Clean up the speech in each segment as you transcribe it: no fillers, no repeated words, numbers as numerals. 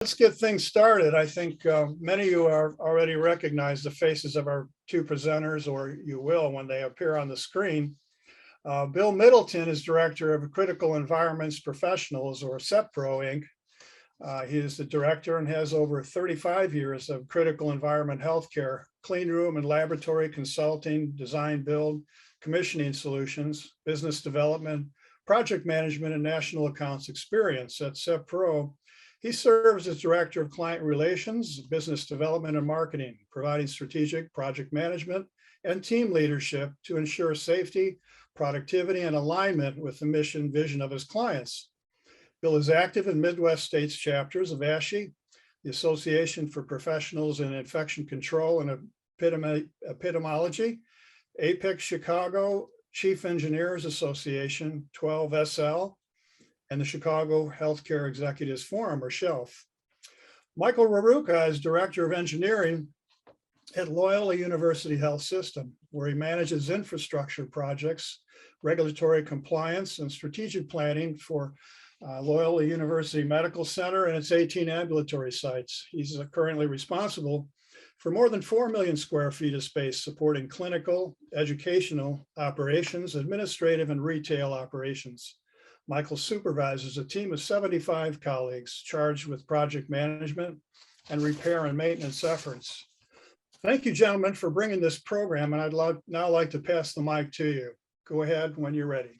Let's get things started. I think many of you are already recognize the faces of our two presenters, or you will when they appear on the screen. Bill Middleton is Director of Critical Environments Professionals, or CEPro, Inc. He is the director and has over 35 years of critical environment healthcare, clean room and laboratory consulting, design, build, commissioning solutions, business development, project management, and national accounts experience. At CEPro, he serves as Director of Client Relations, Business Development, and Marketing, providing strategic project management and team leadership to ensure safety, productivity, and alignment with the mission vision of his clients. Bill is active in Midwest states chapters of ASHRAE, the Association for Professionals in Infection Control and Epidemiology, APEX Chicago Chief Engineers Association, 12SL, and the Chicago Healthcare Executives Forum, or SHELF. Michael Raruka is Director of Engineering at Loyola University Health System, where he manages infrastructure projects, regulatory compliance, and strategic planning for Loyola University Medical Center and its 18 ambulatory sites. He's currently responsible for more than 4 million square feet of space supporting clinical, educational operations, administrative, and retail operations. Michael supervises a team of 75 colleagues charged with project management and repair and maintenance efforts. Thank you, gentlemen, for bringing this program, and I'd now like to pass the mic to you. Go ahead when you're ready.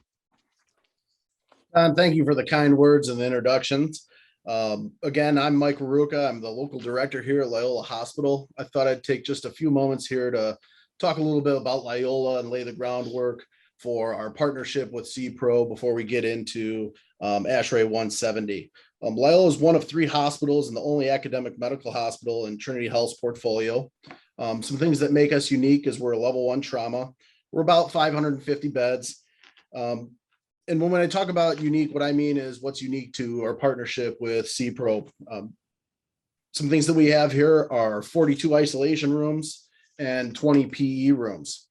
Thank you for the kind words and the introductions. Again, I'm Mike Raruka. I'm the local director here at Loyola Hospital. I thought I'd take just a few moments here to talk a little bit about Loyola and lay the groundwork for our partnership with CEPro before we get into ASHRAE 170. Loyola is one of 3 hospitals and the only academic medical hospital in Trinity Health's portfolio. Some things that make us unique is we're a level 1 trauma. We're about 550 beds. And when I talk about unique, what I mean is what's unique to our partnership with CEPro. Some things that we have here are 42 isolation rooms and 20 PE rooms.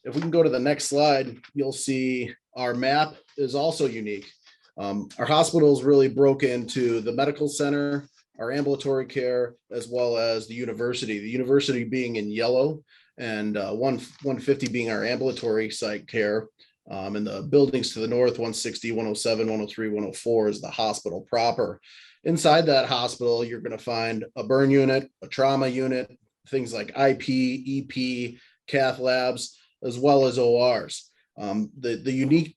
If we can go to the next slide, you'll see our map is also unique. Our hospital is really broke into the medical center, our ambulatory care, as well as the university being in yellow, and 150 being our ambulatory site care. And the buildings to the north, 160, 107, 103, 104 is the hospital proper. Inside that hospital, you're going to find a burn unit, a trauma unit, things like IP, EP, cath labs, as well as ORs. The unique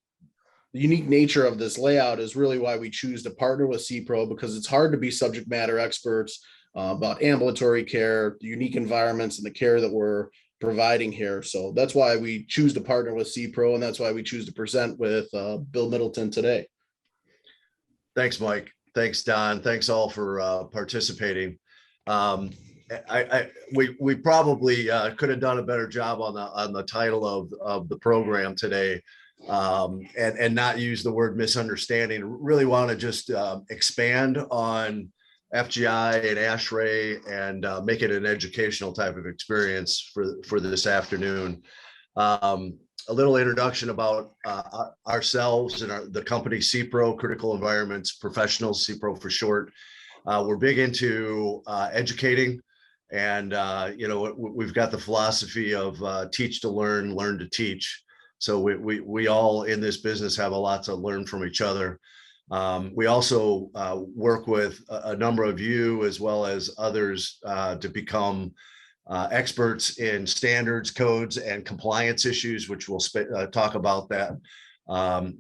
nature of this layout is really why we choose to partner with CEPro, because it's hard to be subject matter experts about ambulatory care, the unique environments, and the care that we're providing here. So that's why we choose to partner with CEPro, and that's why we choose to present with Bill Middleton today. Thanks, Mike. Thanks, Don. Thanks all for participating. We probably could have done a better job on the title of the program today, and not use the word misunderstanding. Really want to just expand on FGI and ASHRAE and make it an educational type of experience for this afternoon. A little introduction about ourselves and the company CEPro, Critical Environments Professionals, CEPro for short. We're big into educating, and we've got the philosophy of teach to learn, learn to teach. So we all in this business have a lot to learn from each other. We also work with a number of you as well as others to become experts in standards, codes, and compliance issues, which we'll talk about that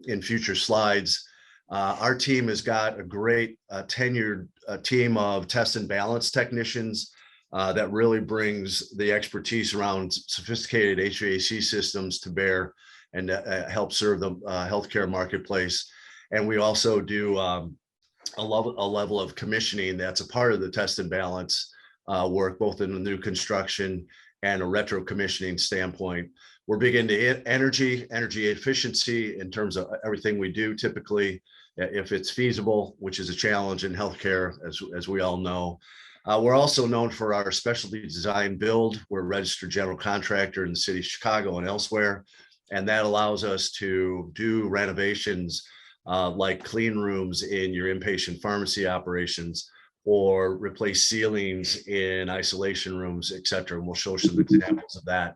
in future slides. Our team has got a great tenured team of test and balance technicians that really brings the expertise around sophisticated HVAC systems to bear and help serve the healthcare marketplace. And we also do a level of commissioning that's a part of the test and balance work, both in the new construction and a retro commissioning standpoint. We're big into energy efficiency in terms of everything we do, typically, if it's feasible, which is a challenge in healthcare, as we all know. We're also known for our specialty design build. We're a registered general contractor in the city of Chicago and elsewhere, and that allows us to do renovations like clean rooms in your inpatient pharmacy operations, or replace ceilings in isolation rooms, et cetera. And we'll show some examples of that.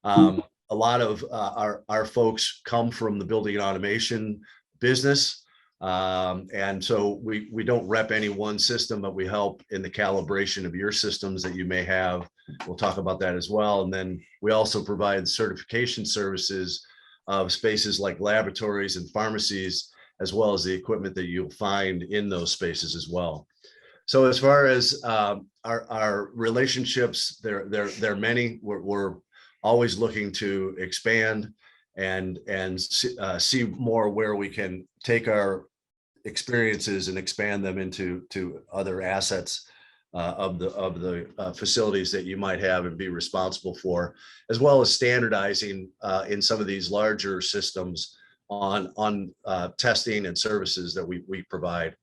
A lot of our folks come from the building and automation business. And so we don't rep any one system, but we help in the calibration of your systems that you may have. We'll talk about that as well. And then we also provide certification services of spaces like laboratories and pharmacies, as well as the equipment that you'll find in those spaces as well. So as far as our relationships, they're many. We're always looking to expand and see more where we can take our experiences and expand them into other assets of the facilities that you might have and be responsible for, as well as standardizing in some of these larger systems on testing and services that we provide.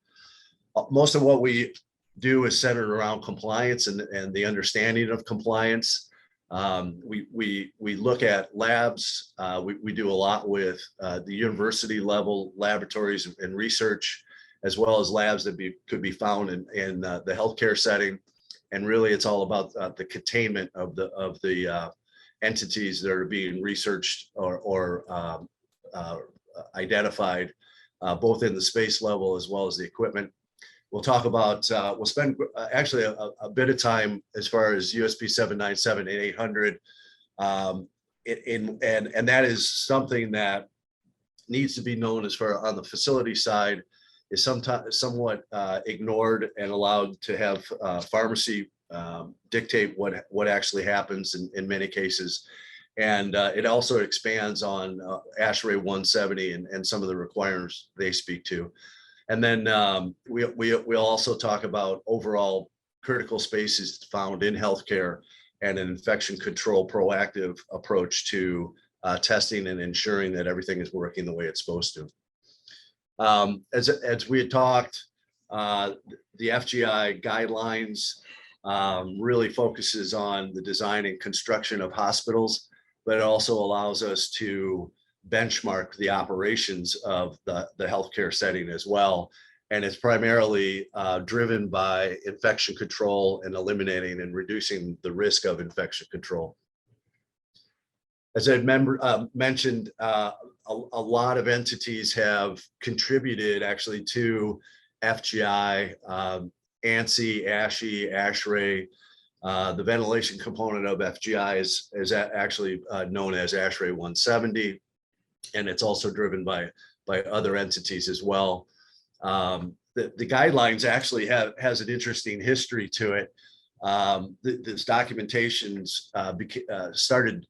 Most of what we do is centered around compliance and the understanding of compliance. We look at labs. We do a lot with the university level laboratories and research, as well as labs that could be found in the healthcare setting. And really, it's all about the containment of the entities that are being researched or identified, both in the space level as well as the equipment. We'll talk about, we'll spend actually a bit of time as far as USP 797 and 800. And that is something that needs to be known as far on the facility side, is sometimes somewhat ignored and allowed to have pharmacy dictate what actually happens in many cases. And it also expands on ASHRAE 170 and some of the requirements they speak to. And then we'll also talk about overall critical spaces found in healthcare and an infection control proactive approach to testing and ensuring that everything is working the way it's supposed to. As we had talked, the FGI guidelines really focuses on the design and construction of hospitals, but it also allows us to benchmark the operations of the healthcare setting as well. And it's primarily driven by infection control and eliminating and reducing the risk of infection control. As I mentioned, a lot of entities have contributed actually to FGI, ANSI, ASHE, ASHRAE. The ventilation component of FGI is actually known as ASHRAE 170. And it's also driven by other entities as well. The guidelines actually has an interesting history to it. This documentations started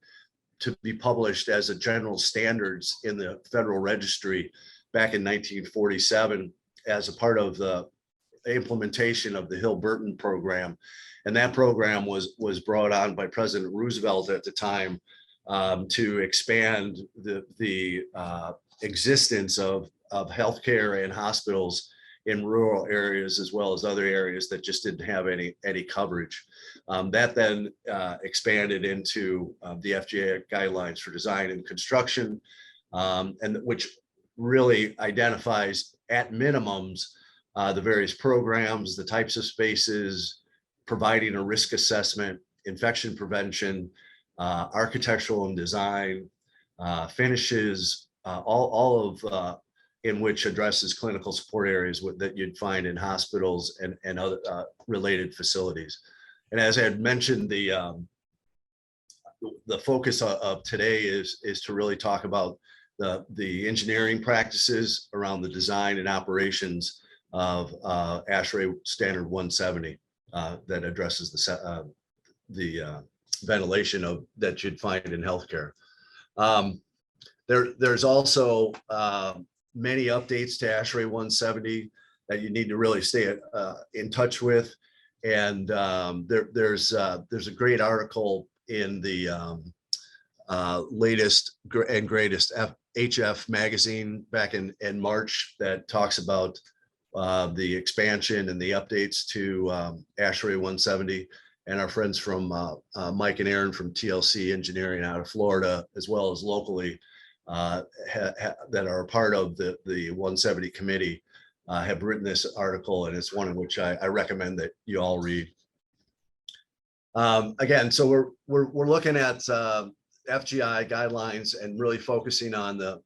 to be published as a general standards in the Federal Registry back in 1947 as a part of the implementation of the Hill-Burton program. And that program was brought on by President Roosevelt at the time to expand the existence of healthcare and hospitals in rural areas, as well as other areas that just didn't have any coverage. That then expanded into the FGI guidelines for design and construction, and which really identifies at minimums the various programs, the types of spaces, providing a risk assessment, infection prevention, architectural and design, finishes, all of in which addresses clinical support areas that you'd find in hospitals and other related facilities. And as I had mentioned, the focus of today is to really talk about the engineering practices around the design and operations of ASHRAE Standard 170 that addresses the ventilation that you'd find in healthcare. There's also many updates to ASHRAE 170 that you need to really stay in touch with. And there's a great article in the latest and greatest HF magazine back in March that talks about the expansion and the updates to ASHRAE 170. And our friends from Mike and Aaron from TLC Engineering out of Florida, as well as locally, that are a part of the 170 committee, have written this article, and it's one in which I recommend that you all read. Again, so we're looking at FGI guidelines and really focusing on the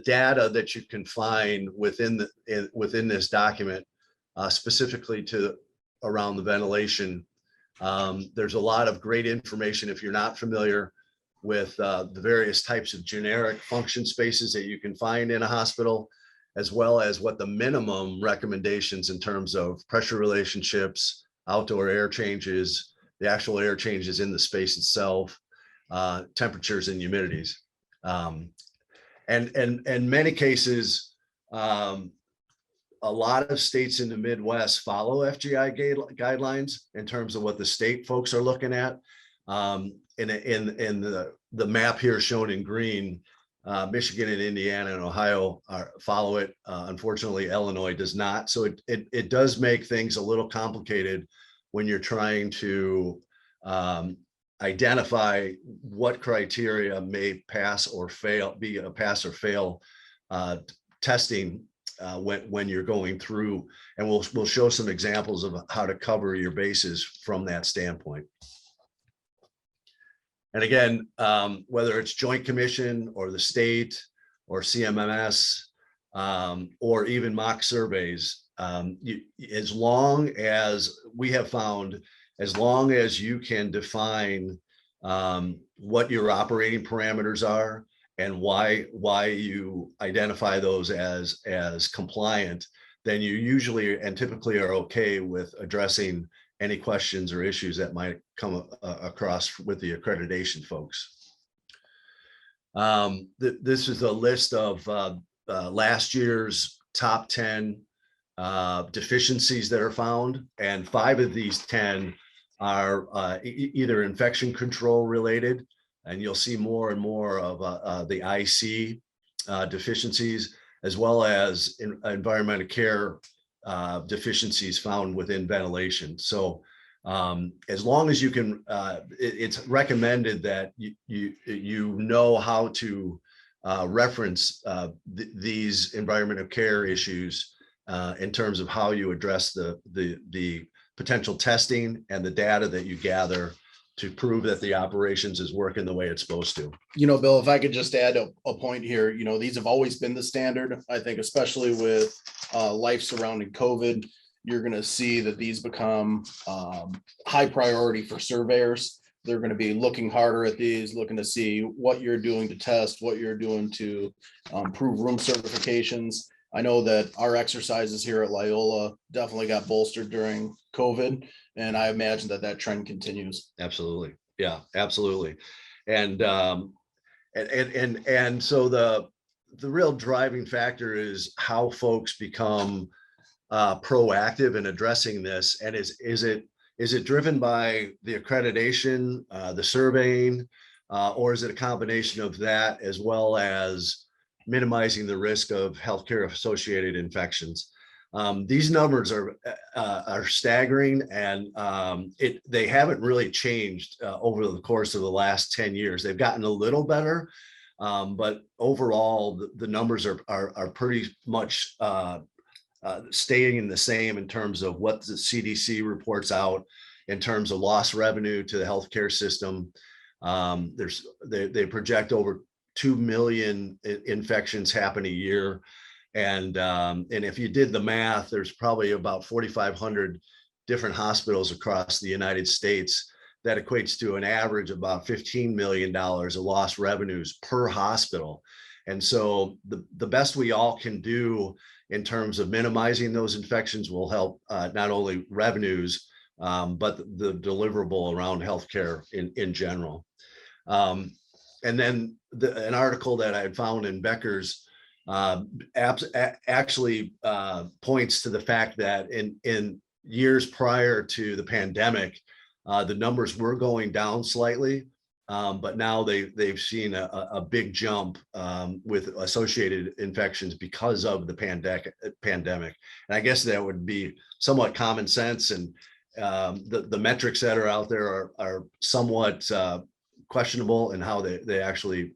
data that you can find within this document, specifically to around the ventilation. There's a lot of great information if you're not familiar with the various types of generic function spaces that you can find in a hospital, as well as what the minimum recommendations in terms of pressure relationships, outdoor air changes, the actual air changes in the space itself, temperatures and humidities. And in many cases, a lot of states in the Midwest follow FGI guidelines in terms of what the state folks are looking at. In the map here shown in green, Michigan and Indiana and Ohio follow it. Unfortunately, Illinois does not. So it does make things a little complicated when you're trying to identify what criteria may pass or fail, be a pass or fail testing when you're going through. And we'll show some examples of how to cover your bases from that standpoint. And again, whether it's Joint Commission or the state or CMMS or even mock surveys, as long as we have found, as long as you can define what your operating parameters are and why you identify those as compliant, then you usually and typically are okay with addressing any questions or issues that might come across with the accreditation folks. This is a list of last year's top 10 deficiencies that are found, and 5 of these 10 are either infection control related, and you'll see more and more of the IC deficiencies, as well as environmental care deficiencies found within ventilation. So as long as you can, it's recommended that you know how to reference these environmental care issues in terms of how you address the potential testing and the data that you gather to prove that the operations is working the way it's supposed to. You know, Bill, if I could just add a point here, you know, these have always been the standard. I think especially with life surrounding COVID, you're going to see that these become high priority for surveyors. They're going to be looking harder at these, looking to see what you're doing to test, what you're doing to improve room certifications. I know that our exercises here at Loyola definitely got bolstered during COVID, and I imagine that trend continues. Absolutely. Yeah, absolutely. And so the real driving factor is how folks become proactive in addressing this. And is it driven by the accreditation, the surveying, or is it a combination of that as well as minimizing the risk of healthcare associated infections? These numbers are staggering, and they haven't really changed over the course of the last 10 years. They've gotten a little better, but overall the numbers are pretty much staying the same in terms of what the CDC reports out in terms of lost revenue to the healthcare system. They project over 2 million infections happen a year. And if you did the math, there's probably about 4,500 different hospitals across the United States. That equates to an average of about $15 million of lost revenues per hospital. And so the best we all can do in terms of minimizing those infections will help not only revenues, but the deliverable around healthcare in general. And then an article that I had found in Becker's actually points to the fact that in years prior to the pandemic, the numbers were going down slightly, but now they've seen a big jump with associated infections because of the pandemic. And I guess that would be somewhat common sense, and the metrics that are out there are somewhat questionable in how they actually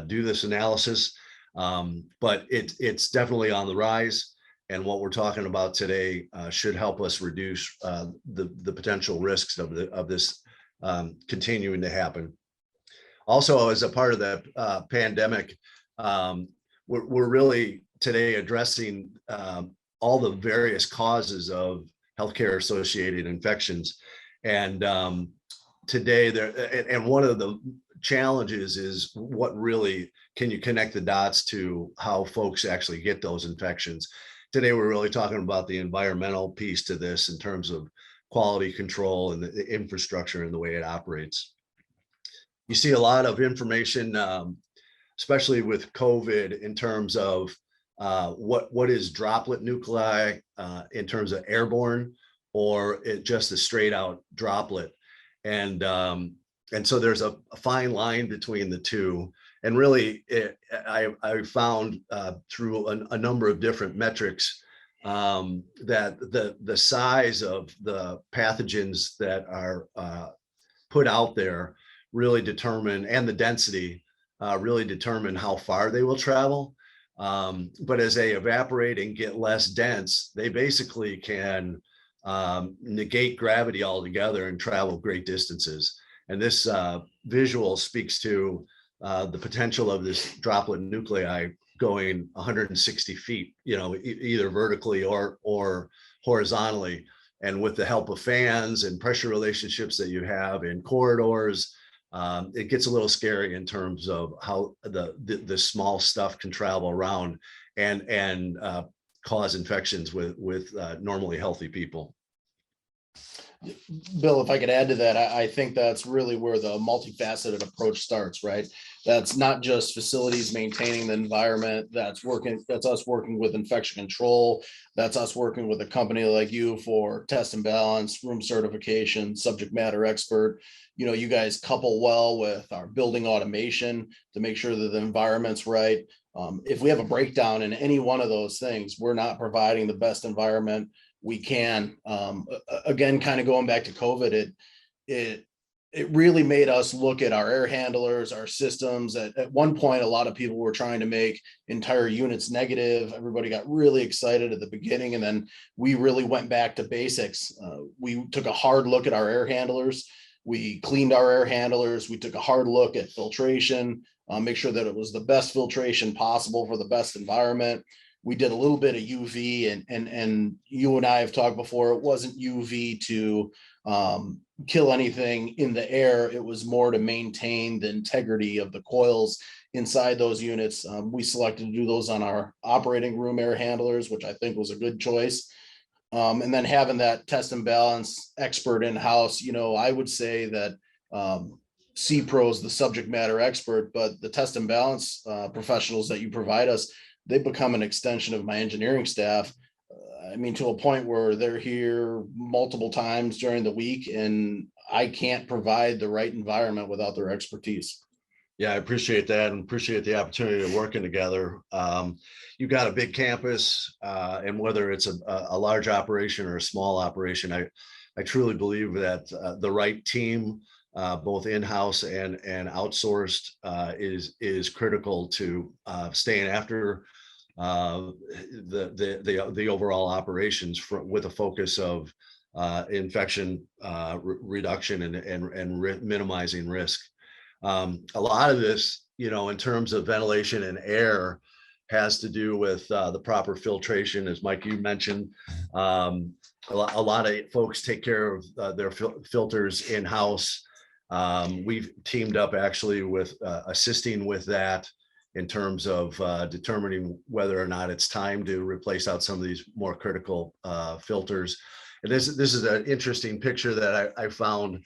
do this analysis. But it's definitely on the rise. And what we're talking about today should help us reduce the potential risks of this continuing to happen. Also, as a part of the pandemic, we're really today addressing all the various causes of healthcare associated infections. And today and one of the challenges is what really can you connect the dots to how folks actually get those infections. Today, we're really talking about the environmental piece to this in terms of quality control and the infrastructure and the way it operates. You see a lot of information, especially with COVID, in terms of what is droplet nuclei in terms of airborne, or just a straight out droplet. And so there's a fine line between the two. And really, I found through a number of different metrics that the size of the pathogens that are put out there really determine, and the density really determine how far they will travel. But as they evaporate and get less dense, they basically can negate gravity altogether and travel great distances. And this visual speaks to the potential of this droplet nuclei going 160 feet, either vertically or horizontally. And with the help of fans and pressure relationships that you have in corridors, it gets a little scary in terms of how the small stuff can travel around and cause infections with normally healthy people. Bill, if I could add to that, I think that's really where the multifaceted approach starts, right? That's not just facilities maintaining the environment, that's us working with infection control, that's us working with a company like you for test and balance, room certification, subject matter expert. You guys couple well with our building automation to make sure that the environment's right. If we have a breakdown in any one of those things, we're not providing the best environment we can. Again, kind of going back to COVID, it really made us look at our air handlers, our systems. At one point, a lot of people were trying to make entire units negative. Everybody got really excited at the beginning, and then we really went back to basics. We took a hard look at our air handlers. We cleaned our air handlers. We took a hard look at filtration, make sure that it was the best filtration possible for the best environment. We did a little bit of UV, and you and I have talked before. It wasn't UV to kill anything in the air. It was more to maintain the integrity of the coils inside those units. We selected to do those on our operating room air handlers, which I think was a good choice. And then having that test and balance expert in-house, I would say that CEPro is the subject matter expert, but the test and balance professionals that you provide us, they become an extension of my engineering staff. To a point where they're here multiple times during the week, and I can't provide the right environment without their expertise. Yeah, I appreciate that, and appreciate the opportunity of working together. You've got a big campus, and whether it's a large operation or a small operation, I truly believe that the right team, both in-house and outsourced, is critical to staying after the overall operations with a focus of infection reduction and minimizing risk. A lot of this, in terms of ventilation and air, has to do with the proper filtration, as Mike, you mentioned. A lot of folks take care of their filters in-house. We've teamed up actually with assisting with that in terms of determining whether or not it's time to replace out some of these more critical filters. And this is an interesting picture that I found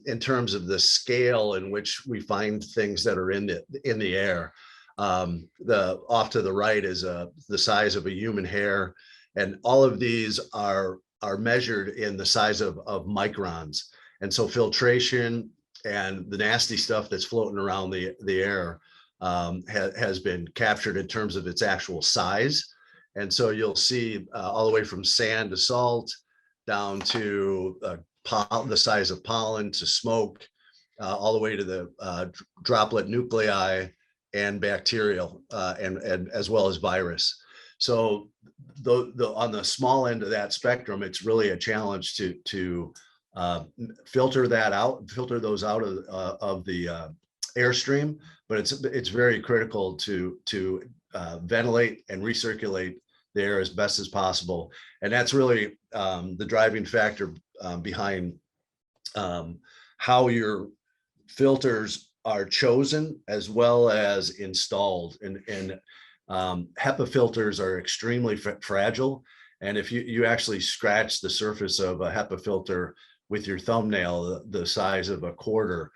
in terms of the scale in which we find things that are in the air. Off to the right is the size of a human hair, and all of these are measured in the size of microns. And so filtration and the nasty stuff that's floating around the air has been captured in terms of its actual size. And so you'll see all the way from sand to salt down to the size of pollen to smoke, all the way to the droplet nuclei and bacterial, and as well as virus. So on the small end of that spectrum, it's really a challenge to filter those out of the airstream, but it's very critical to ventilate and recirculate the air as best as possible. And that's really the driving factor behind how your filters are chosen as well as installed. And HEPA filters are extremely fragile. And if you actually scratch the surface of a HEPA filter with your thumbnail, the size of a quarter,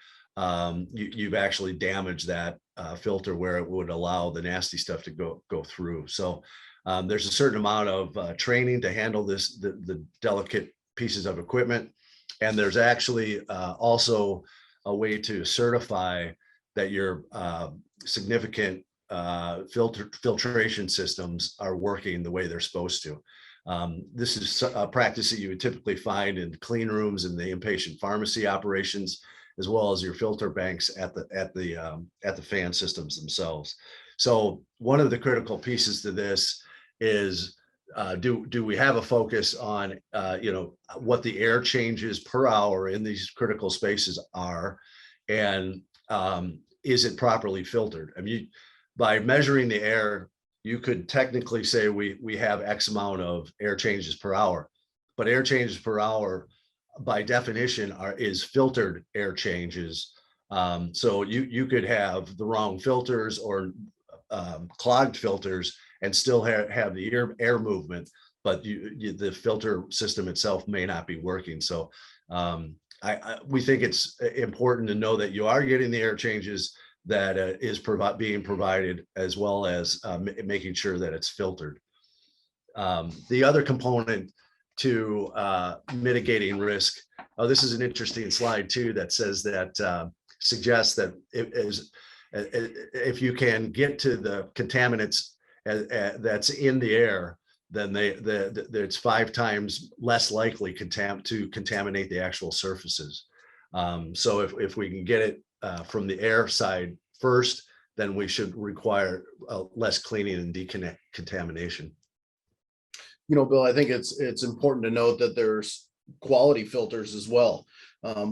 you've actually damaged that filter where it would allow the nasty stuff to go through. So there's a certain amount of training to handle the delicate pieces of equipment. And there's actually also a way to certify that your significant filtration systems are working the way they're supposed to. This is a practice that you would typically find in clean rooms and the inpatient pharmacy operations, as well as your filter banks at the fan systems themselves. So one of the critical pieces to this is, do we have a focus on what the air changes per hour in these critical spaces are, and is it properly filtered? I mean, by measuring the air, you could technically say we have X amount of air changes per hour, but air changes per hour by definition is filtered air changes. So you could have the wrong filters or clogged filters and still have the air movement, but the filter system itself may not be working. So we think it's important to know that you are getting the air changes that is being provided, as well as making sure that it's filtered. The other component to mitigating risk, this is an interesting slide too, that says that suggests that if you can get to the contaminants that's in the air, then it's 5 times less likely to contaminate the actual surfaces. So if we can get it from the air side first, then we should require less cleaning and decontamination. Bill, I think it's important to note that there's quality filters as well.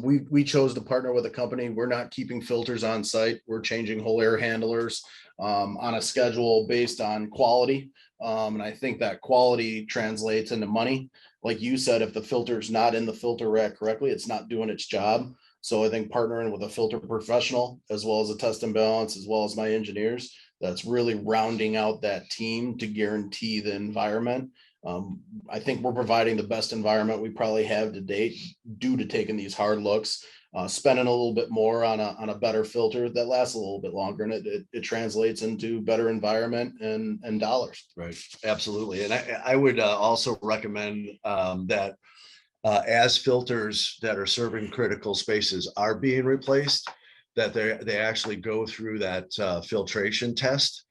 We chose to partner with a company. We're not keeping filters on site. We're changing whole air handlers on a schedule based on quality. And I think that quality translates into money. Like you said, if the filter's not in the filter rack correctly, it's not doing its job. So I think partnering with a filter professional, as well as a test and balance, as well as my engineers, that's really rounding out that team to guarantee the environment. I think we're providing the best environment we probably have to date due to taking these hard looks, spending a little bit more on a better filter that lasts a little bit longer, and it translates into better environment and dollars. Right, absolutely. And I would also recommend that as filters that are serving critical spaces are being replaced, that they actually go through that filtration test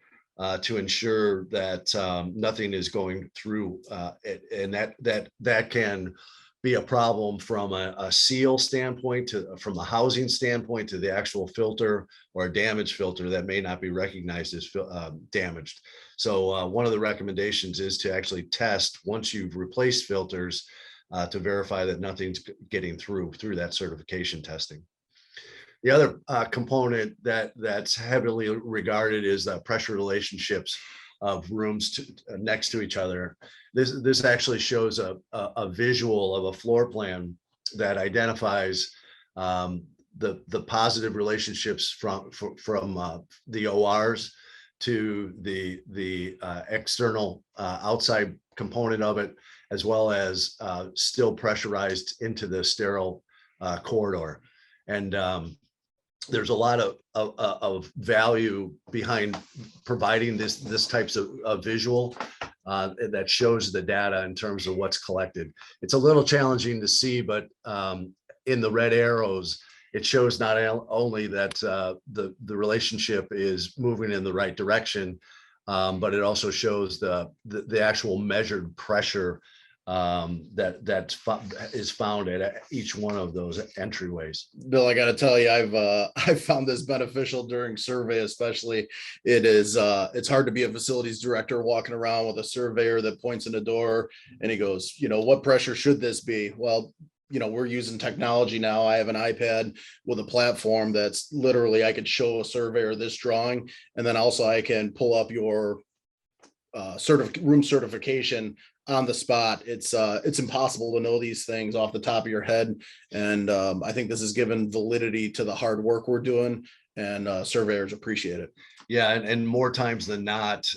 to ensure that nothing is going through, and that can be a problem from a seal standpoint, from a housing standpoint, to the actual filter, or a damaged filter that may not be recognized as damaged. So one of the recommendations is to actually test once you've replaced filters to verify that nothing's getting through that certification testing. The other component that's heavily regarded is the pressure relationships of rooms next to each other. This actually shows a visual of a floor plan that identifies the positive relationships from the ORs to the external outside component of it, as well as still pressurized into the sterile corridor. And there's a lot of value behind providing this types of visual that shows the data in terms of what's collected. It's a little challenging to see, but in the red arrows, it shows not only that the relationship is moving in the right direction, but it also shows the actual measured pressure is found at each one of those entryways. Bill, I got to tell you, I've found this beneficial during survey, especially. It's hard to be a facilities director walking around with a surveyor that points in the door and he goes, what pressure should this be? Well, we're using technology now. I have an iPad with a platform that's literally, I could show a surveyor this drawing, and then also I can pull up your room certification on the spot. It's impossible to know these things off the top of your head. And I think this has given validity to the hard work we're doing, and surveyors appreciate it. Yeah, and more times than not,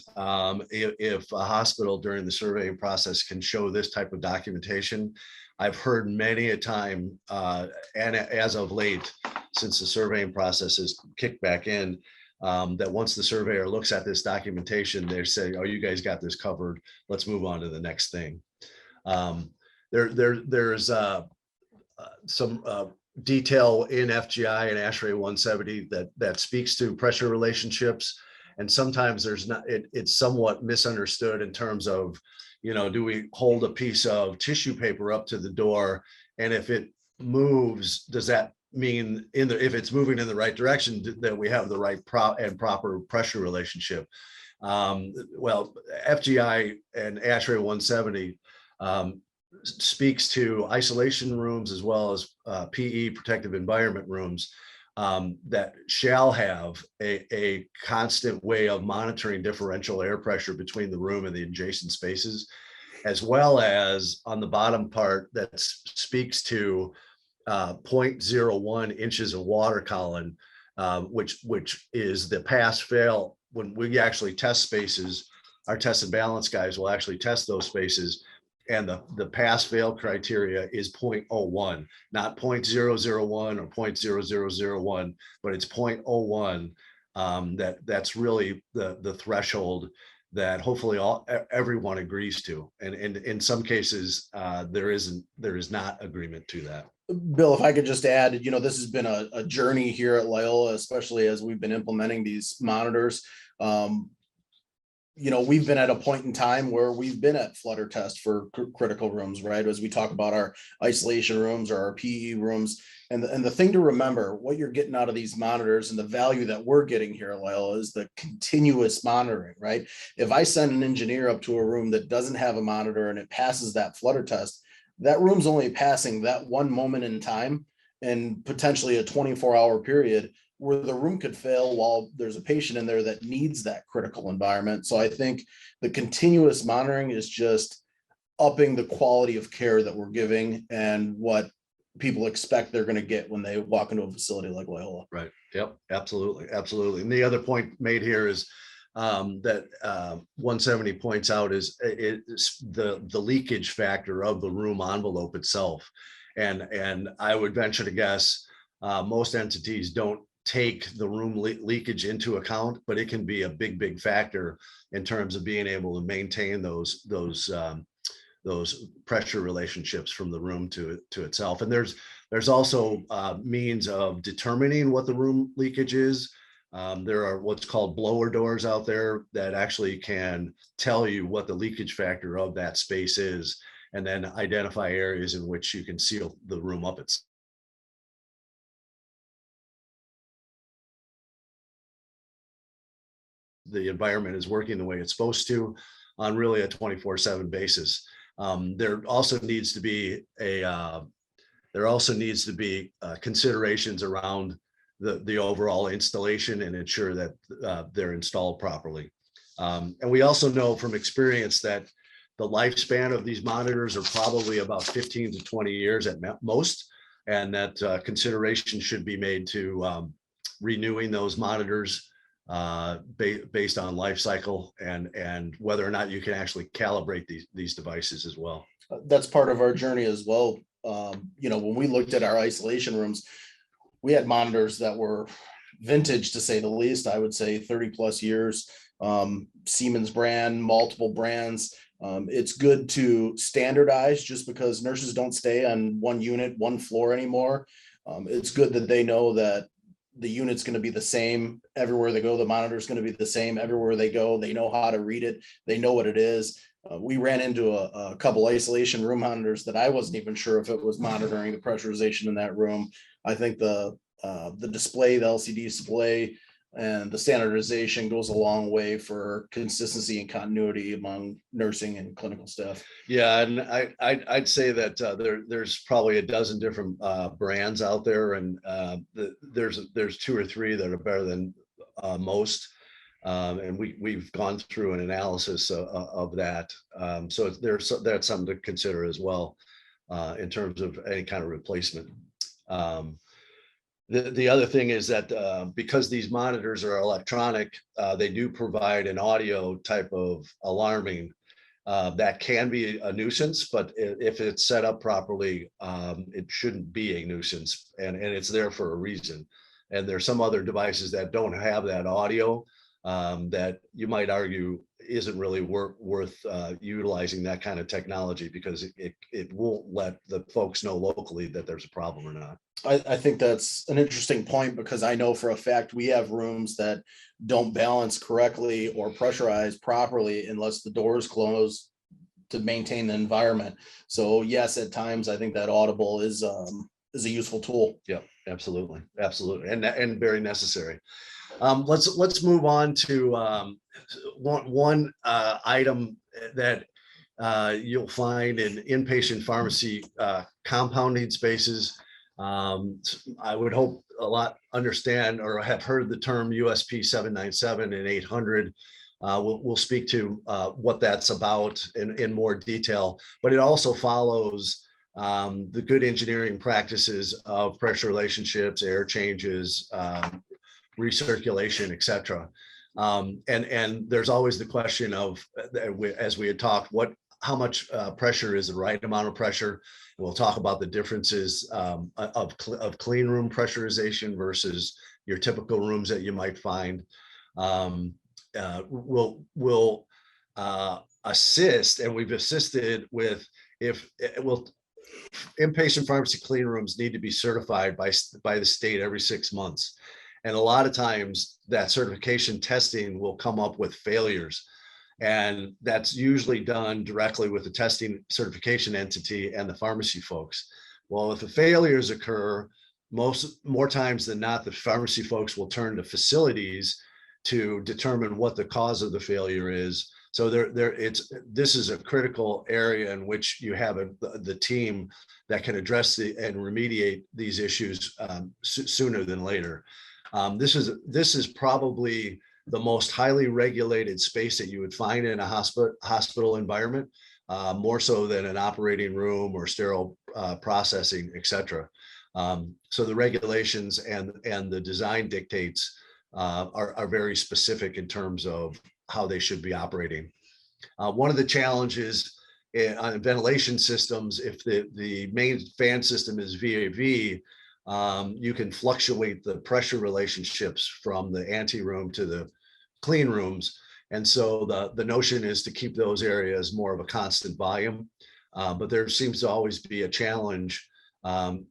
if a hospital during the surveying process can show this type of documentation, I've heard many a time, and as of late, since the surveying process is kicked back in, that once the surveyor looks at this documentation, they say, "Oh, you guys got this covered. Let's move on to the next thing." There's some detail in FGI and ASHRAE 170 that speaks to pressure relationships, and sometimes there's not. It's somewhat misunderstood in terms of, do we hold a piece of tissue paper up to the door, and if it moves, does that mean if it's moving in the right direction that we have the right proper pressure relationship? Well, FGI and ASHRAE 170 speaks to isolation rooms as well as PE, protective environment rooms, that shall have a constant way of monitoring differential air pressure between the room and the adjacent spaces, as well as on the bottom part that speaks to 0.01 inches of water column, which is the pass fail. When we actually test spaces, our test and balance guys will actually test those spaces, and the pass fail criteria is 0.01, not 0.001 or 0.0001, but it's 0.01. That's really the threshold that hopefully everyone agrees to, and in some cases there is not agreement to that. Bill, if I could just add, this has been a journey here at Loyola, especially as we've been implementing these monitors. We've been at a point in time where we've been at flutter test for critical rooms, right? As we talk about our isolation rooms or our PE rooms. And the thing to remember, what you're getting out of these monitors and the value that we're getting here at Loyola is the continuous monitoring, right? If I send an engineer up to a room that doesn't have a monitor and it passes that flutter test, that room's only passing that one moment in time and potentially a 24-hour period where the room could fail while there's a patient in there that needs that critical environment. So I think the continuous monitoring is just upping the quality of care that we're giving and what people expect they're going to get when they walk into a facility like Loyola. Right. Yep. Absolutely. Absolutely. And the other point made here is that 170 points out is the leakage factor of the room envelope itself. And I would venture to guess most entities don't take the room leakage into account, but it can be a big factor in terms of being able to maintain those pressure relationships from the room to itself. And there's also means of determining what the room leakage is. There are what's called blower doors out there that actually can tell you what the leakage factor of that space is, and then identify areas in which you can seal the room up. The environment is working the way it's supposed to on really a 24/7 basis. There also needs to be considerations around the overall installation and ensure that they're installed properly. And we also know from experience that the lifespan of these monitors are probably about 15 to 20 years at most, and that consideration should be made to renewing those monitors based on life cycle and whether or not you can actually calibrate these devices as well. That's part of our journey as well. When we looked at our isolation rooms, we had monitors that were vintage, to say the least. I would say 30 plus years, Siemens brand, multiple brands. It's good to standardize just because nurses don't stay on one unit, one floor anymore. It's good that they know that the unit's going to be the same everywhere they go. The monitor is going to be the same everywhere they go. They know how to read it. They know what it is. We ran into a couple isolation room monitors that I wasn't even sure if it was monitoring the pressurization in that room. I think the display, the LCD display, and the standardization goes a long way for consistency and continuity among nursing and clinical staff. Yeah, and I'd say that there's probably a dozen different brands out there, and there's two or three that are better than most. And we've gone through an analysis of that. So that's something to consider as well in terms of any kind of replacement. The other thing is that because these monitors are electronic, they do provide an audio type of alarming that can be a nuisance, but if it's set up properly, it shouldn't be a nuisance, and it's there for a reason. And there's some other devices that don't have that audio that you might argue isn't really worth utilizing that kind of technology, because it won't let the folks know locally that there's a problem or not. I think that's an interesting point, because I know for a fact we have rooms that don't balance correctly or pressurize properly unless the door is closed to maintain the environment. So yes, at times I think that audible is a useful tool. Yeah, absolutely, and very necessary. Let's move on to one item that you'll find in inpatient pharmacy compounding spaces. I would hope a lot understand or have heard the term USP 797 and 800. We'll speak to what that's about in more detail, but it also follows the good engineering practices of pressure relationships, air changes, recirculation, et cetera. And there's always the question of, as we had talked, how much pressure is the right amount of pressure. We'll talk about the differences of clean room pressurization versus your typical rooms that you might find. We'll assist, and we've assisted with, inpatient pharmacy clean rooms need to be certified by the state every 6 months. And a lot of times that certification testing will come up with failures. And that's usually done directly with the testing certification entity and the pharmacy folks. Well, if the failures occur, more times than not, the pharmacy folks will turn to facilities to determine what the cause of the failure is. So this is a critical area in which you have the team that can address and remediate these issues sooner than later. This is probably the most highly regulated space that you would find in a hospital environment, more so than an operating room or sterile processing, et cetera. So the regulations and the design dictates are very specific in terms of how they should be operating. One of the challenges on ventilation systems, if the main fan system is VAV, you can fluctuate the pressure relationships from the anteroom to the clean rooms. And so the notion is to keep those areas more of a constant volume. But there seems to always be a challenge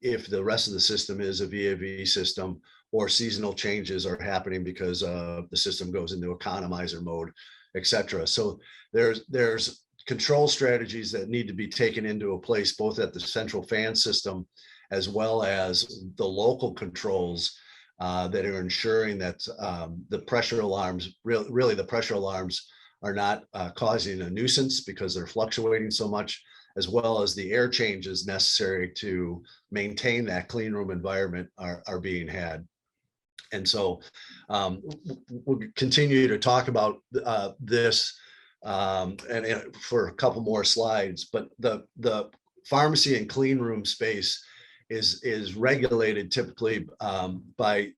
if the rest of the system is a VAV system, or seasonal changes are happening because the system goes into economizer mode, et cetera. So there's control strategies that need to be taken into a place, both at the central fan system as well as the local controls that are ensuring that the pressure alarms, really the pressure alarms are not causing a nuisance because they're fluctuating so much, as well as the air changes necessary to maintain that clean room environment are being had. And so we'll continue to talk about this and for a couple more slides, but the pharmacy and clean room space is regulated typically by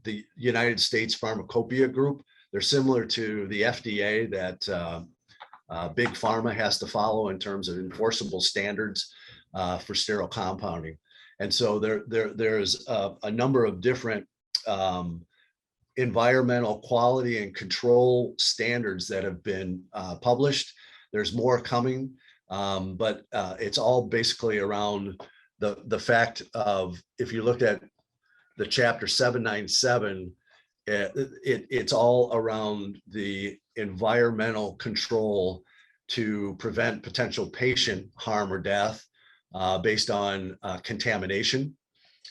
the United States Pharmacopoeia Group. They're similar to the FDA that Big Pharma has to follow in terms of enforceable standards for sterile compounding. And so there's a number of different environmental quality and control standards that have been published. There's more coming, but it's all basically around the fact of, if you look at the chapter 797, it's all around the environmental control to prevent potential patient harm or death based on contamination.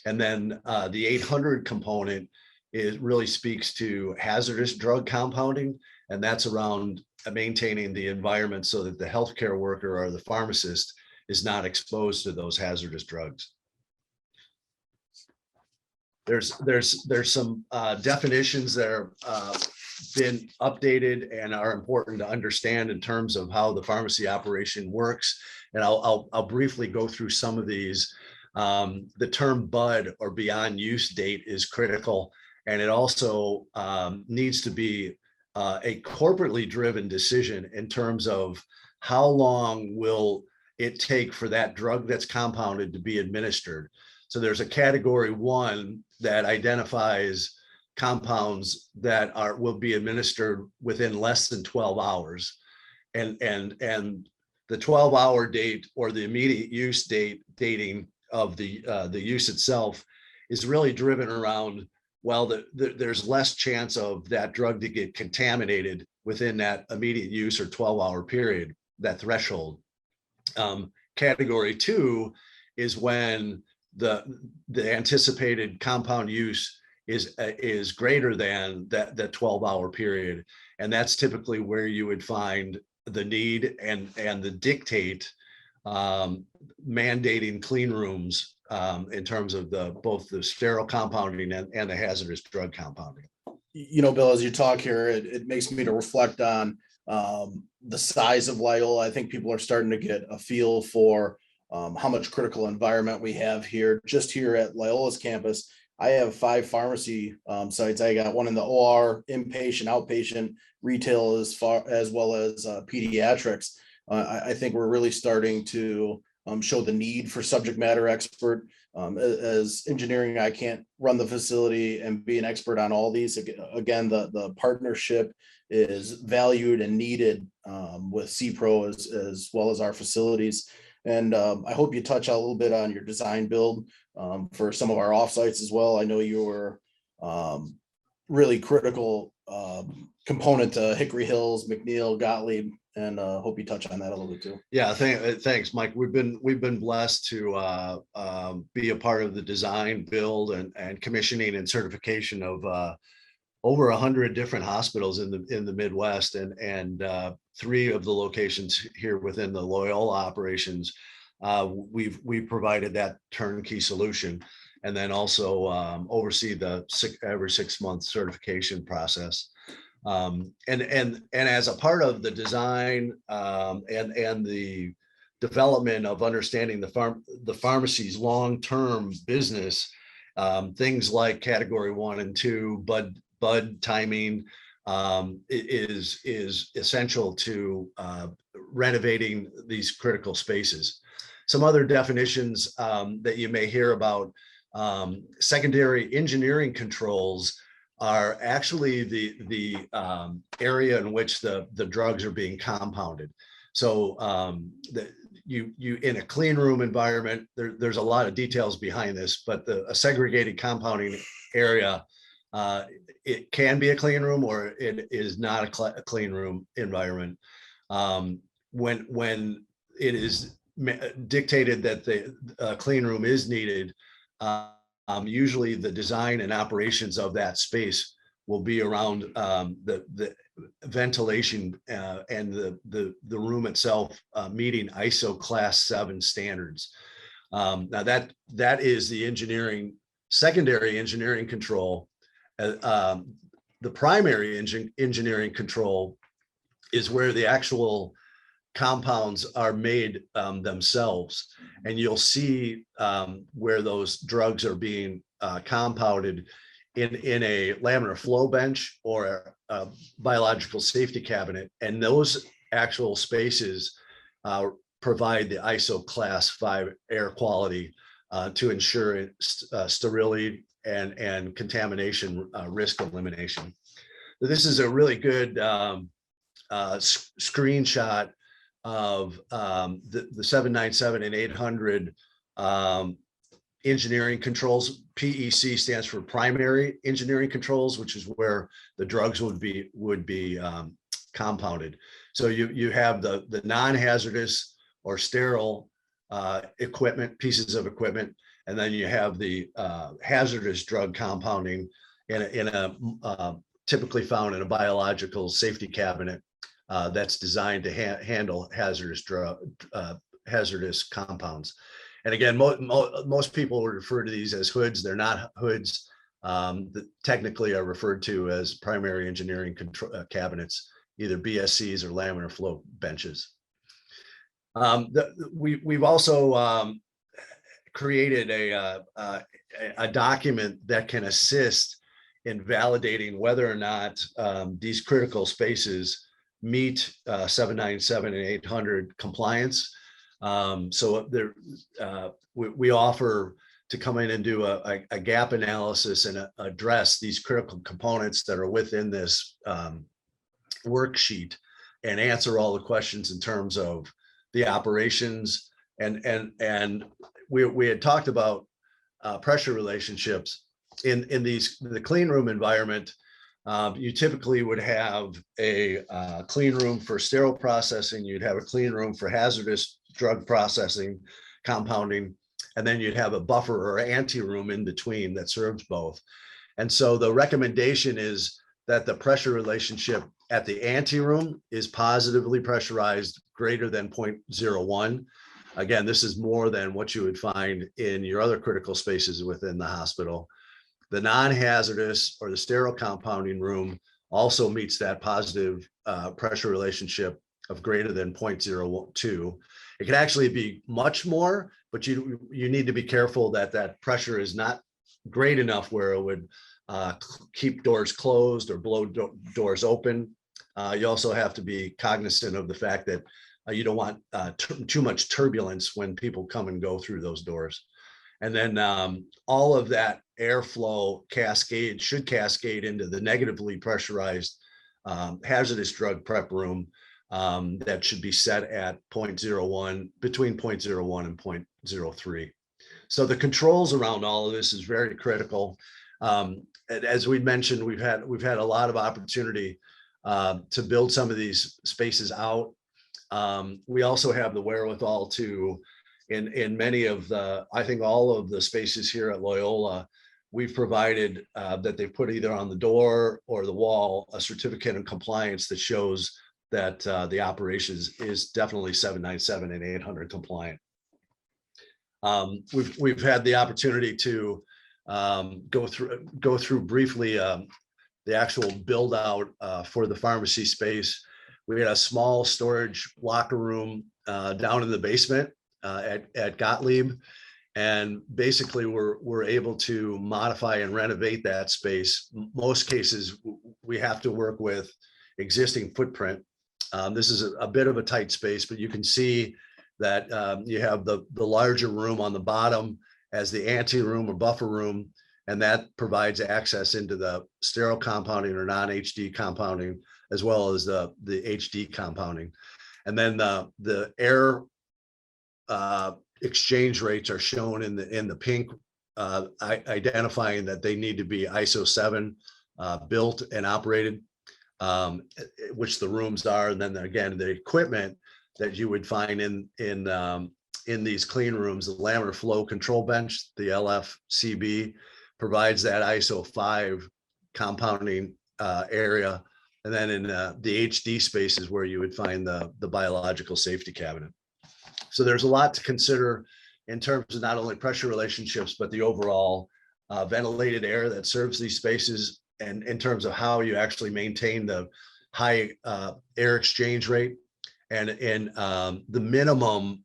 And then the 800 component really speaks to hazardous drug compounding, and that's around maintaining the environment so that the healthcare worker or the pharmacist is not exposed to those hazardous drugs. There's some definitions that are been updated and are important to understand in terms of how the pharmacy operation works. And I'll briefly go through some of these. The term BUD, or beyond use date, is critical, and it also needs to be a corporately driven decision in terms of how long will it take for that drug that's compounded to be administered. So there's a category 1 that identifies compounds that will be administered within less than 12 hours. And the 12-hour date, or the immediate use dating of the use itself, is really driven around, well, there's less chance of that drug to get contaminated within that immediate use or 12-hour period, that threshold. Category 2 is when the anticipated compound use is greater than that 12-hour period, and that's typically where you would find the need and the dictate mandating clean rooms in terms of both the sterile compounding and the hazardous drug compounding. You know, Bill, as you talk here, it makes me to reflect on the size of Loyola. I think people are starting to get a feel for how much critical environment we have here. Just here at Loyola's campus, I have 5 pharmacy sites. I got one in the OR, inpatient, outpatient, retail, as well as pediatrics. I think we're really starting to show the need for subject matter expert. As engineering, I can't run the facility and be an expert on all these. Again, the partnership is valued and needed with CEPro as well as our facilities. And I hope you touch a little bit on your design build for some of our offsites as well. I know you were really critical component to Hickory Hills, McNeil, Gottlieb, and hope you touch on that a little bit too. Yeah, thanks, Mike. We've been blessed to be a part of the design, build, and commissioning and certification of over 100 different hospitals in the Midwest, and 3 of the locations here within the Loyola operations. We've provided that turnkey solution, and then also oversee the every 6-month certification process. And as a part of the design and the development of understanding the pharmacy's long-term business, things like category 1 and 2, bud timing is essential to renovating these critical spaces. Some other definitions that you may hear about: secondary engineering controls are actually the area in which the drugs are being compounded. So you in a clean room environment, there's a lot of details behind this, but a segregated compounding area, it can be a clean room or it is not a clean room environment. When it is dictated that the clean room is needed, usually the design and operations of that space will be around the ventilation and the room itself meeting ISO class 7 standards. Now that is the secondary engineering control. The primary engineering control is where the actual compounds are made themselves, and you'll see where those drugs are being compounded in a laminar flow bench or a biological safety cabinet, and those actual spaces provide the ISO class 5 air quality to ensure sterility and contamination risk elimination. This is a really good screenshot of the 797 and 800 engineering controls. PEC stands for primary engineering controls, which is where the drugs would be compounded. So you have the non-hazardous or sterile equipment, pieces of equipment, and then you have the hazardous drug compounding in a typically found in a biological safety cabinet that's designed to handle hazardous compounds. And again, most people would refer to these as hoods. They're not hoods. That technically are referred to as primary engineering cabinets, either BSCs or laminar flow benches. We've also created a document that can assist in validating whether or not these critical spaces meet 797 and 800 compliance. So we offer to come in and do a gap analysis and address these critical components that are within this worksheet and answer all the questions in terms of the operations. And we had talked about pressure relationships in the clean room environment. You typically would have a clean room for sterile processing. You'd have a clean room for hazardous drug processing, compounding, and then you'd have a buffer or ante room in between that serves both. And so the recommendation is that the pressure relationship at the ante room is positively pressurized greater than 0.01. Again, this is more than what you would find in your other critical spaces within the hospital. The non-hazardous or the sterile compounding room also meets that positive pressure relationship of greater than 0.02. It can actually be much more, but you need to be careful that that pressure is not great enough where it would keep doors closed or blow doors open. You also have to be cognizant of the fact that you don't want too much turbulence when people come and go through those doors. And then all of that airflow should cascade into the negatively pressurized hazardous drug prep room that should be set at 0.01, between 0.01 and 0.03. So the controls around all of this is very critical. As we mentioned, we've had a lot of opportunity to build some of these spaces out. We also have the wherewithal to, in many of I think all of the spaces here at Loyola, we've provided that they've put either on the door or the wall a certificate of compliance that shows that the operations is definitely 797 and 800 compliant. We've had the opportunity to go through briefly the actual build out for the pharmacy space. We had a small storage locker room down in the basement at Gottlieb, and basically we're able to modify and renovate that space. Most cases we have to work with existing footprint. This is a bit of a tight space, but you can see that you have the larger room on the bottom as the ante room or buffer room, and that provides access into the sterile compounding or non-HD compounding, as well as the HD compounding. And then the air exchange rates are shown in the pink, identifying that they need to be ISO 7 built and operated, which the rooms are. And then again, the equipment that you would find in these clean rooms, the laminar flow control bench, the LFCB, provides that ISO 5 compounding area. And then in the HD spaces where you would find the biological safety cabinet. So there's a lot to consider in terms of not only pressure relationships, but the overall ventilated air that serves these spaces, and in terms of how you actually maintain the high air exchange rate. And the minimum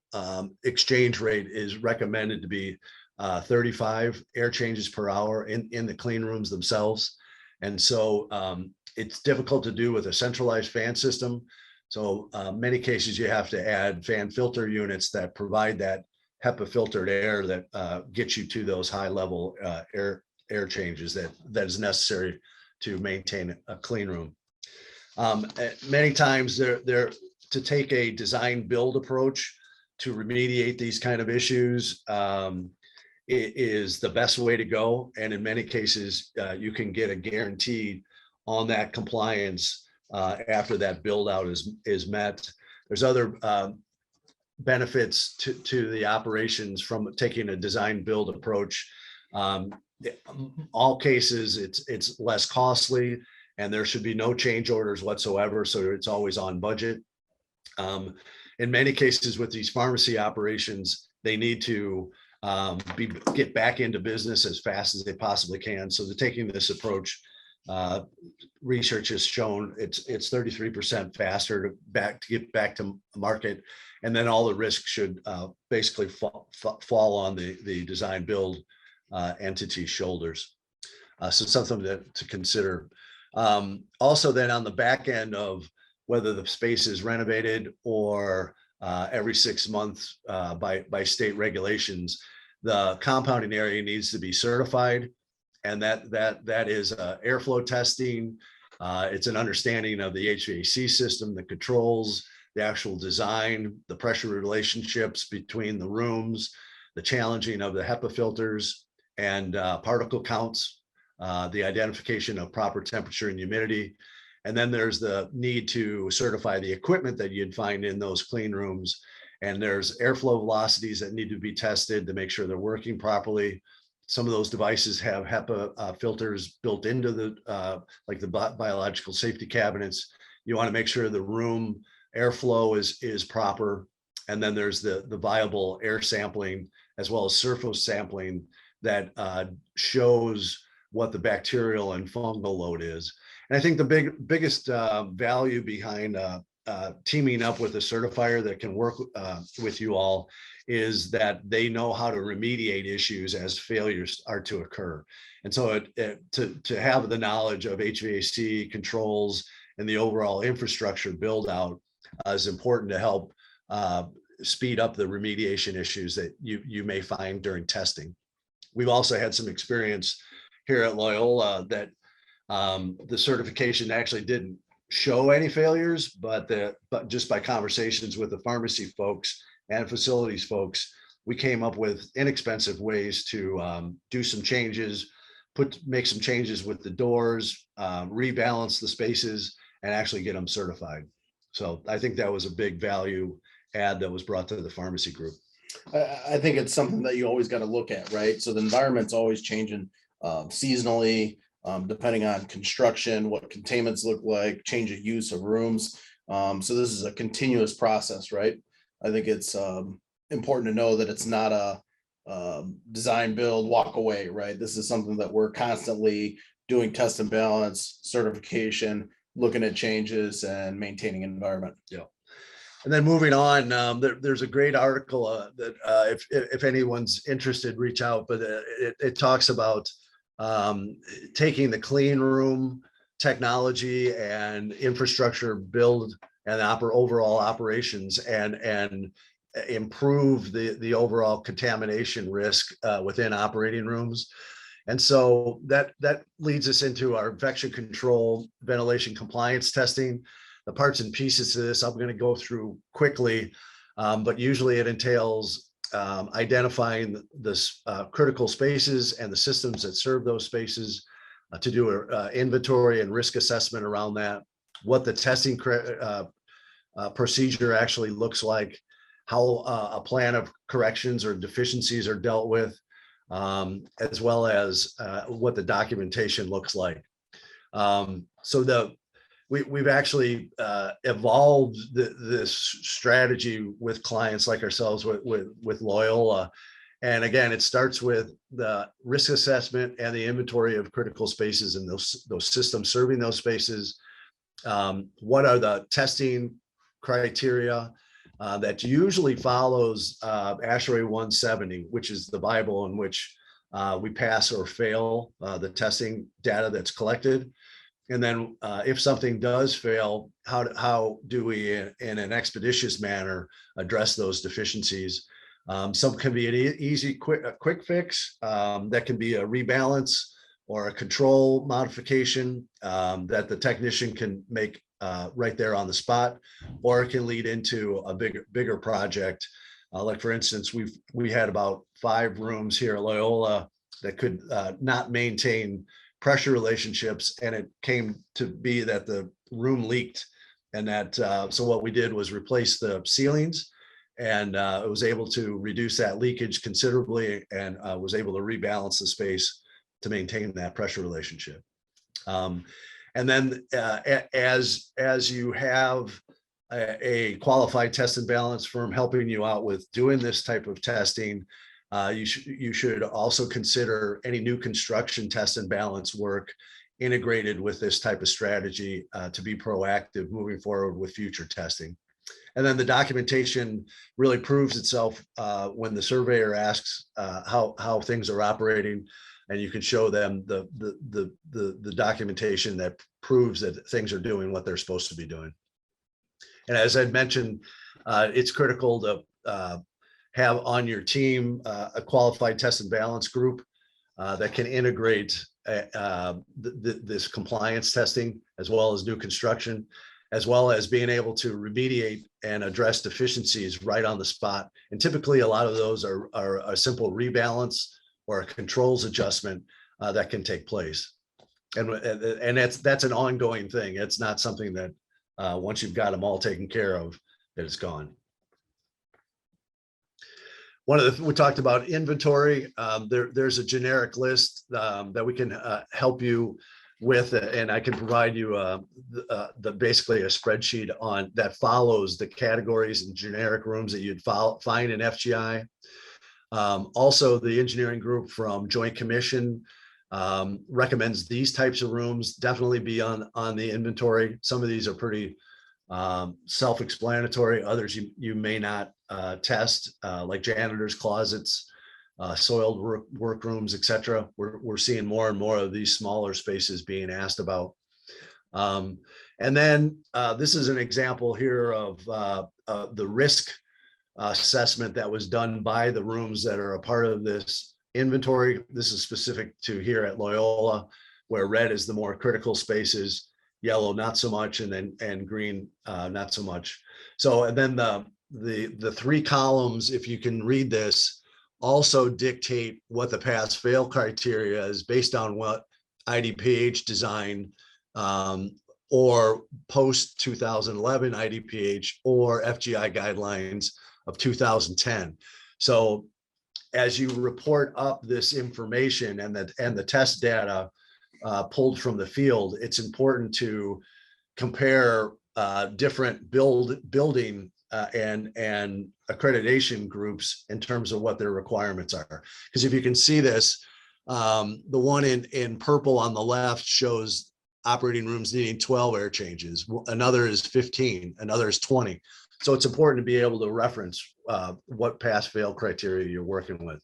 exchange rate is recommended to be 35 air changes per hour in the clean rooms themselves. And so it's difficult to do with a centralized fan system. So many cases you have to add fan filter units that provide that HEPA filtered air that gets you to those high level air changes that is necessary to maintain a clean room. Many times they're to take a design build approach to remediate these kind of issues is the best way to go. And in many cases, you can get a guarantee on that compliance after that build out is met. There's other benefits to the operations from taking a design build approach. All cases, it's less costly, and there should be no change orders whatsoever. So it's always on budget. In many cases with these pharmacy operations, they need to get back into business as fast as they possibly can. So they're taking this approach. Research has shown it's 33% faster to get back to market, and then all the risk should basically fall on the design build entity shoulders. So something to consider. Also, then on the back end of whether the space is renovated or every 6 months by state regulations, the compounding area needs to be certified, and that is airflow testing. It's an understanding of the HVAC system, the controls, the actual design, the pressure relationships between the rooms, the challenging of the HEPA filters and particle counts, the identification of proper temperature and humidity. And then there's the need to certify the equipment that you'd find in those clean rooms. And there's airflow velocities that need to be tested to make sure they're working properly. Some of those devices have HEPA filters built into the like the biological safety cabinets. You want to make sure the room airflow is proper. And then there's the viable air sampling as well as surface sampling that shows what the bacterial and fungal load is. And I think the biggest value behind teaming up with a certifier that can work with you all is that they know how to remediate issues as failures are to occur. And so to have the knowledge of HVAC controls and the overall infrastructure build out is important to help speed up the remediation issues that you may find during testing. We've also had some experience here at Loyola that the certification actually didn't show any failures, but just by conversations with the pharmacy folks and facilities folks, we came up with inexpensive ways to do some changes, make some changes with the doors, rebalance the spaces, and actually get them certified. So I think that was a big value add that was brought to the pharmacy group. I think it's something that you always got to look at, right? So the environment's always changing seasonally, depending on construction, what containments look like, change of use of rooms. So this is a continuous process, right? I think it's important to know that it's not a design, build, walk away, right? This is something that we're constantly doing test and balance, certification, looking at changes and maintaining environment. Yeah. And then moving on, there's a great article that if anyone's interested, reach out, but it talks about taking the clean room technology and infrastructure build and overall operations and improve the overall contamination risk within operating rooms. And so that leads us into our infection control, ventilation compliance testing. The parts and pieces to this I'm going to go through quickly, but usually it entails identifying the critical spaces and the systems that serve those spaces, to do an inventory and risk assessment around that, what the testing procedure actually looks like, how a plan of corrections or deficiencies are dealt with, as well as what the documentation looks like. So we've actually evolved this strategy with clients like ourselves with Loyola. And again, it starts with the risk assessment and the inventory of critical spaces and those systems serving those spaces. What are the testing criteria that usually follows ASHRAE 170, which is the Bible in which we pass or fail the testing data that's collected. And then if something does fail, how do we, in an expeditious manner, address those deficiencies? Some can be an easy, quick fix. That can be a rebalance or a control modification that the technician can make right there on the spot, or it can lead into a bigger project. Like for instance, we had about 5 rooms here at Loyola that could not maintain pressure relationships, and it came to be that the room leaked, and that so what we did was replace the ceilings, and it was able to reduce that leakage considerably, and was able to rebalance the space to maintain that pressure relationship. And then as you have a qualified test and balance firm helping you out with doing this type of testing, you should also consider any new construction test and balance work integrated with this type of strategy to be proactive moving forward with future testing. And then the documentation really proves itself when the surveyor asks how things are operating, and you can show them the documentation that proves that things are doing what they're supposed to be doing. And as I'd mentioned, it's critical to have on your team a qualified test and balance group that can integrate this compliance testing as well as new construction, as well as being able to remediate and address deficiencies right on the spot. And typically a lot of those are a simple rebalance or a controls adjustment that can take place. And that's an ongoing thing. It's not something that once you've got them all taken care of, that it's gone. We talked about inventory. There's a generic list that we can help you with, and I can provide you basically a spreadsheet on that follows the categories and generic rooms that you'd find in FGI. Also, the engineering group from Joint Commission recommends these types of rooms definitely be on the inventory. Some of these are pretty self-explanatory. Others you may not test, like janitors' closets, soiled workrooms, etc. We're seeing more and more of these smaller spaces being asked about. And then this is an example here of the risk assessment that was done by the rooms that are a part of this inventory. This is specific to here at Loyola, where red is the more critical spaces, yellow not so much, and green not so much. So, and then the three columns, if you can read this, also dictate what the pass fail criteria is based on what IDPH design or post 2011 IDPH or FGI guidelines of 2010. So as you report up this information and the test data pulled from the field, it's important to compare different building and accreditation groups in terms of what their requirements are. Because if you can see this, the one in purple on the left shows operating rooms needing 12 air changes. Another is 15, another is 20. So it's important to be able to reference what pass-fail criteria you're working with.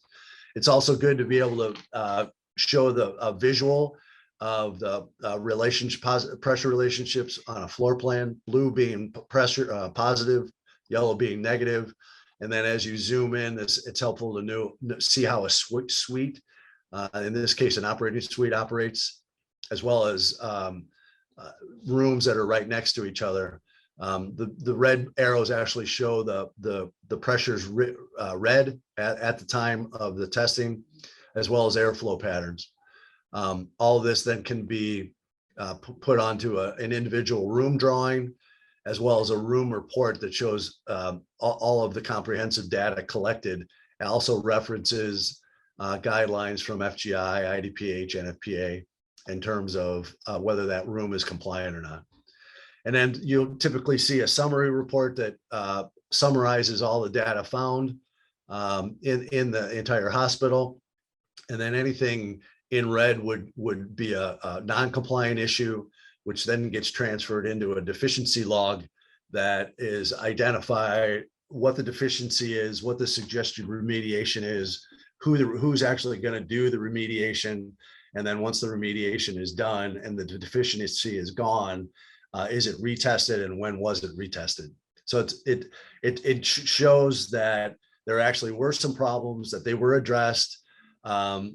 It's also good to be able to show a visual of the pressure relationships on a floor plan, blue being pressure positive, yellow being negative. And then as you zoom in, it's helpful to see how a suite, in this case, an operating suite operates, as well as rooms that are right next to each other. The red arrows actually show the pressures red at the time of the testing, as well as airflow patterns. All of this then can be put onto an individual room drawing, as well as a room report that shows all of the comprehensive data collected. It also references guidelines from FGI, IDPH, NFPA in terms of whether that room is compliant or not. And then you'll typically see a summary report that summarizes all the data found in the entire hospital. And then anything in red would be a non-compliant issue, which then gets transferred into a deficiency log that is identify what the deficiency is, what the suggested remediation is, who's actually going to do the remediation. And then once the remediation is done and the deficiency is gone, is it retested, and when was it retested? So it shows that there actually were some problems, that they were addressed, and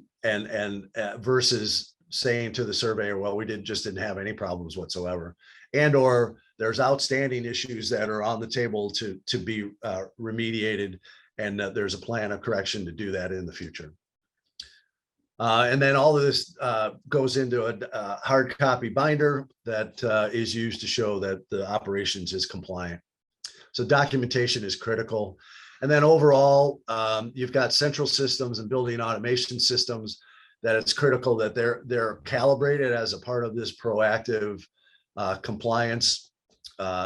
versus saying to the surveyor, well, we didn't have any problems whatsoever, and or there's outstanding issues that are on the table to be remediated, and there's a plan of correction to do that in the future. And then all of this goes into a hard copy binder that is used to show that the operations is compliant. So documentation is critical. And then overall, you've got central systems and building automation systems that it's critical that they're calibrated as a part of this proactive compliance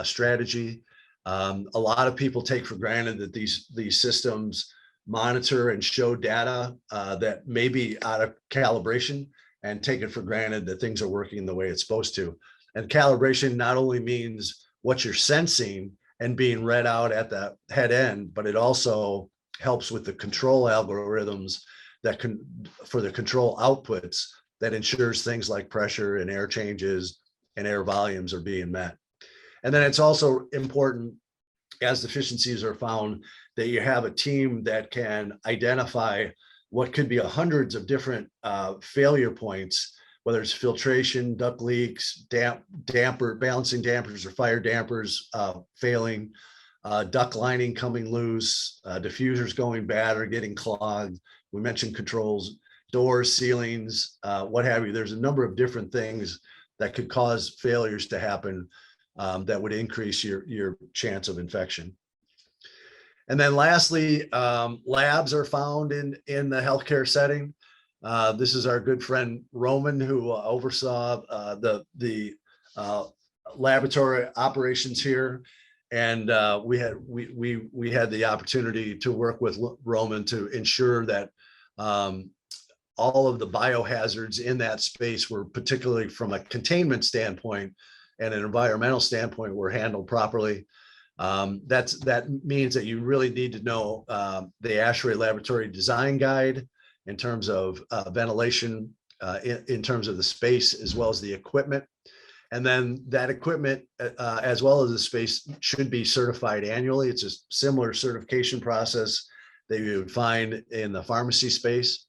strategy. A lot of people take for granted that these systems monitor and show data that may be out of calibration, and take it for granted that things are working the way it's supposed to. And calibration not only means what you're sensing and being read out at the head end, but it also helps with the control algorithms that can, for the control outputs, that ensures things like pressure and air changes and air volumes are being met. And then it's also important, as deficiencies are found, that you have a team that can identify what could be hundreds of different failure points, whether it's filtration, duct leaks, balancing dampers or fire dampers failing, duct lining coming loose, diffusers going bad or getting clogged. We mentioned controls, doors, ceilings, what have you. There's a number of different things that could cause failures to happen that would increase your chance of infection. And then lastly, labs are found in the healthcare setting. This is our good friend Roman, who oversaw the laboratory operations here, and we had the opportunity to work with Roman to ensure that all of the biohazards in that space were, particularly from a containment standpoint and an environmental standpoint, were handled properly. That means that you really need to know the ASHRAE laboratory design guide in terms of ventilation, in terms of the space, as well as the equipment. And then that equipment, as well as the space, should be certified annually. It's a similar certification process that you would find in the pharmacy space.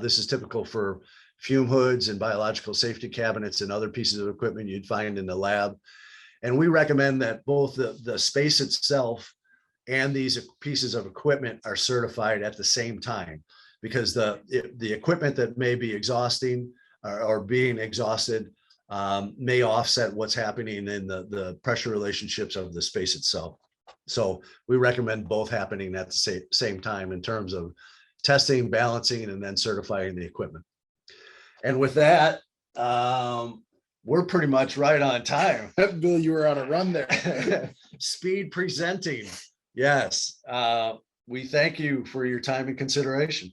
This is typical for fume hoods and biological safety cabinets and other pieces of equipment you'd find in the lab. And we recommend that both the space itself and these pieces of equipment are certified at the same time, because the equipment that may be exhausting or being exhausted may offset what's happening in the pressure relationships of the space itself. So we recommend both happening at the same time in terms of testing, balancing, and then certifying the equipment. And with that, we're pretty much right on time. Bill, you were on a run there. Speed presenting. Yes. We thank you for your time and consideration.